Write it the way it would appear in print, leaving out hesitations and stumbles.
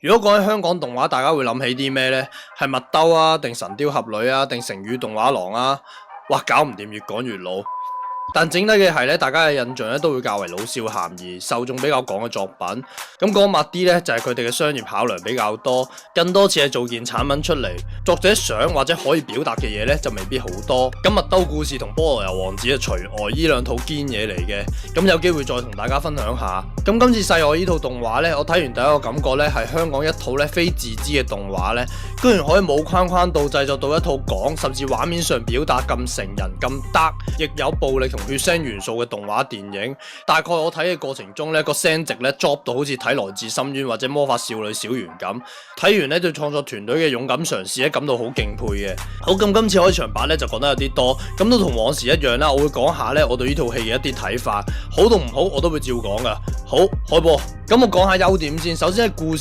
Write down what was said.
如果講起香港動畫，大家會諗起啲咩呢？係麥兜啊，定神雕俠侶啊，定成語動畫廊啊？哇，搞唔掂，越講越老。但整體嘅係咧，大家嘅印象咧都會較為老少咸宜，受眾比較廣嘅作品。咁講密啲咧，就係佢哋嘅商業考量比較多，更多似係做件產品出嚟，作者想或者可以表達嘅嘢咧就未必好多。咁麥兜故事同菠蘿油王子嘅除外呢兩套堅嘢嚟嘅，咁有機會再同大家分享下。咁今次細愛呢套動畫咧，我睇完第一個感覺咧係香港一套咧非自知嘅動畫咧，居然可以冇框框到製作到一套講甚至畫面上表達咁成人咁得，亦有暴力同血腥元素嘅動畫電影。大概我睇嘅過程中咧，個聲值咧 drop 到好似睇來自深淵或者魔法少女小圓咁。睇完咧對創作團隊嘅勇敢嘗試咧感到好敬佩嘅。好，咁今次開場白咧就講得有啲多，咁都同往時一樣啦。我會講下咧我對呢套戲嘅一啲睇法，好同唔好我都會照講噶。好，開播。咁我講下優點先，首先係故事